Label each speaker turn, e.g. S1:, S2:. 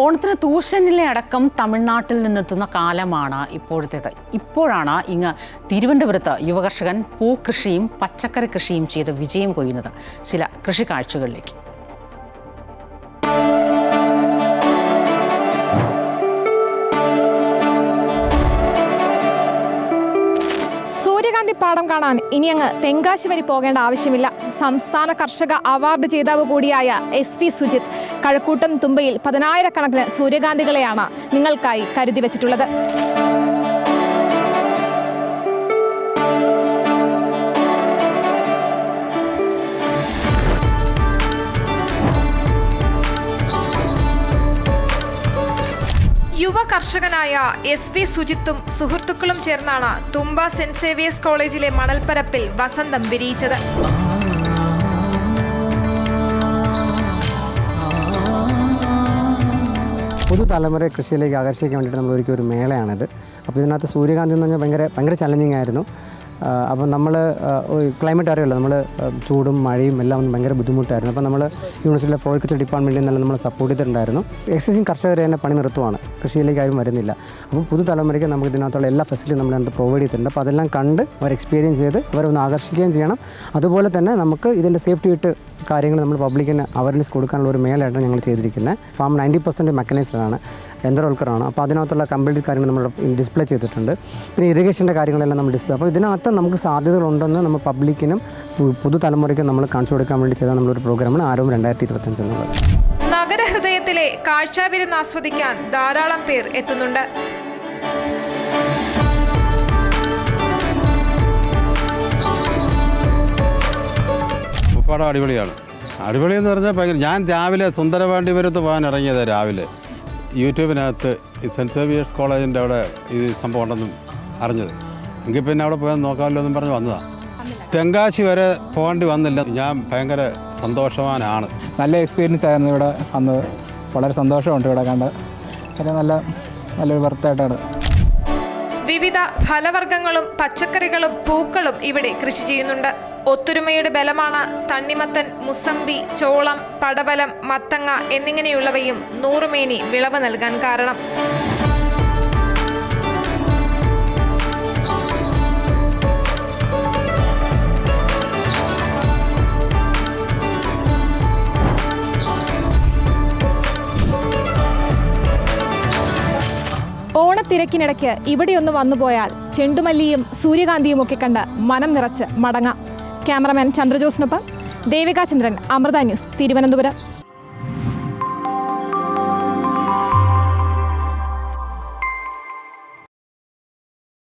S1: ഓണത്തിന് തൂഷനിലെ അടക്കം തമിഴ്നാട്ടിൽ നിന്നെത്തുന്ന കാലമാണ് ഇപ്പോഴത്തേത്. ഇപ്പോഴാണ് ഇങ്ങ് തിരുവനന്തപുരത്ത് യുവകർഷകൻ പൂക്കൃഷിയും പച്ചക്കറി കൃഷിയും ചെയ്ത് വിജയം കൊയ്യുന്നത്. ചില കൃഷി കാഴ്ചകളിലേക്ക്.
S2: സൂര്യകാന്തി പാടം കാണാൻ ഇനി അങ്ങ് തെങ്കാശി വരെ പോകേണ്ട ആവശ്യമില്ല. സംസ്ഥാന കർഷക അവാർഡ് ജേതാവ് കൂടിയായ SV സുജിത്ത് കഴക്കൂട്ടം തുമ്പയിൽ 10,000-കണക്കിന് സൂര്യകാന്തികളെയാണ് നിങ്ങൾക്കായി കരുതി വെച്ചിട്ടുള്ളത്. യുവ കർഷകനായ SV സുജിത്തും സുഹൃത്തുക്കളും ചേർന്നാണ് തുമ്പ സെന്റ് സേവിയേഴ്സ് കോളേജിലെ മണൽപ്പരപ്പിൽ വസന്തം വിരിയിച്ചത്.
S3: പുതുതലമുറയെ കൃഷിയിലേക്ക് ആകർഷിക്കാൻ വേണ്ടിയിട്ട് നമ്മൾ ഒരു മേളയാണിത്. അപ്പോൾ ഇതിനകത്ത് സൂര്യകാന്തി എന്ന് പറഞ്ഞാൽ ഭയങ്കര ചലഞ്ചിങ് ആയിരുന്നു. അപ്പോൾ നമ്മൾ ക്ലൈമറ്റ് അറിയില്ല, നമ്മൾ ചൂടും മഴയും എല്ലാം ഭയങ്കര ബുദ്ധിമുട്ടായിരുന്നു. അപ്പോൾ നമ്മൾ യൂണിവേഴ്സിറ്റിയിലെ ഫ്ലോറിക്കൾച്ചർ ഡിപ്പാർട്ട്മെൻറ്റിൽ നിന്നെല്ലാം നമ്മൾ സപ്പോർട്ട് ചെയ്തിട്ടുണ്ടായിരുന്നു. എക്സിസ്റ്റിംഗ് കർഷകർ തന്നെ പണി നിർത്തുവാണ്, കൃഷിയിലേക്ക് ആരും വരുന്നില്ല. അപ്പോൾ പുതുതലമുറയ്ക്ക് നമുക്ക് ഇതിനകത്തുള്ള എല്ലാ ഫെസിലിറ്റിയും നമ്മളതിനകത്ത് പ്രൊവൈഡ് ചെയ്തിട്ടുണ്ട്. അപ്പോൾ അതെല്ലാം കണ്ട് അവർ എക്സ്പീരിയൻസ് ചെയ്ത് അവരൊന്ന് ആകർഷിക്കുകയും ചെയ്യണം. അതുപോലെ തന്നെ നമുക്ക് ഇതിൻ്റെ സേഫ്റ്റി ആയിട്ട് കാര്യങ്ങൾ നമ്മൾ പബ്ലിക്കിന് അവയർനെസ് കൊടുക്കാനുള്ള ഒരു മേളയായിട്ടാണ് ഞങ്ങൾ ചെയ്തിരിക്കുന്നത്. ഫാം 90% മെക്കനൈസ്ഡാണ്, യന്ത്രവൽക്കരമാണ്. അപ്പോൾ അതിനകത്തുള്ള കംപ്ലീറ്റ് കാര്യങ്ങൾ നമ്മൾ ഡിസ്പ്ലേ ചെയ്തിട്ടുണ്ട്. പിന്നെ ഇറിഗേഷൻ്റെ കാര്യങ്ങളെല്ലാം നമ്മൾ ഡിസ്പ്ലേ. അപ്പോൾ ഇതിനകത്ത് നമുക്ക് സാധ്യതകളുണ്ടെന്ന് നമ്മൾ പബ്ലിക്കിനും പുതുതലമുറയ്ക്കും നമ്മൾ കാണിച്ചു കൊടുക്കാൻ വേണ്ടി ചെയ്ത നമ്മളൊരു പ്രോഗ്രാമാണ് ആരവം 2025 എന്നുള്ളത്.
S2: നഗരഹൃദയത്തിലെ കാഴ്ചാവിരുന്ന് ആസ്വദിക്കാൻ ധാരാളം പേർ എത്തുന്നുണ്ട്.
S4: പടം അടിപൊളിയാണ്. അടിപൊളിയെന്ന് പറഞ്ഞാൽ ഭയങ്കര. ഞാൻ രാവിലെ സുന്ദരപാണ്ഡിപുരത്ത് പോകാൻ ഇറങ്ങിയത് രാവിലെ. യൂട്യൂബിനകത്ത് ഈ സെൻറ്റ് സേവിയേഴ്സ് കോളേജിൻ്റെ അവിടെ ഈ സംഭവം ഉണ്ടെന്നും അറിഞ്ഞത്. എങ്കിൽ പിന്നെ അവിടെ പോയാൽ നോക്കാമല്ലോ എന്നും പറഞ്ഞ് വന്നതാണ്. തെങ്കാശി വരെ പോകേണ്ടി വന്നില്ല. ഞാൻ ഭയങ്കര സന്തോഷവാനാണ്.
S5: നല്ല എക്സ്പീരിയൻസ് ആയിരുന്നു ഇവിടെ വന്നത്. വളരെ സന്തോഷമുണ്ട് ഇവിടെ കണ്ട്. നല്ലൊരു ബർത്തായിട്ടാണ്.
S2: വിവിധ ഫലവർഗ്ഗങ്ങളും പച്ചക്കറികളും പൂക്കളും ഇവിടെ കൃഷി ചെയ്യുന്നുണ്ട്. ഒത്തൊരുമയുടെ ബലമാണ് തണ്ണിമത്തൻ, മുസമ്പി, ചോളം, പടവലം, മത്തങ്ങ എന്നിങ്ങനെയുള്ളവയും നൂറുമേനി വിളവ് നൽകാൻ കാരണം. ഓണത്തിരക്കിനിടയ്ക്ക് ഇവിടെയൊന്ന് വന്നുപോയാൽ ചെണ്ടുമല്ലിയും സൂര്യകാന്തിയും ഒക്കെ കണ്ട് മനം നിറച്ച് മടങ്ങാം. ക്യാമറമാൻ ചന്ദ്രജോസിനൊപ്പം ദേവിക ചന്ദ്രൻ, അമൃത ന്യൂസ്, തിരുവനന്തപുരം.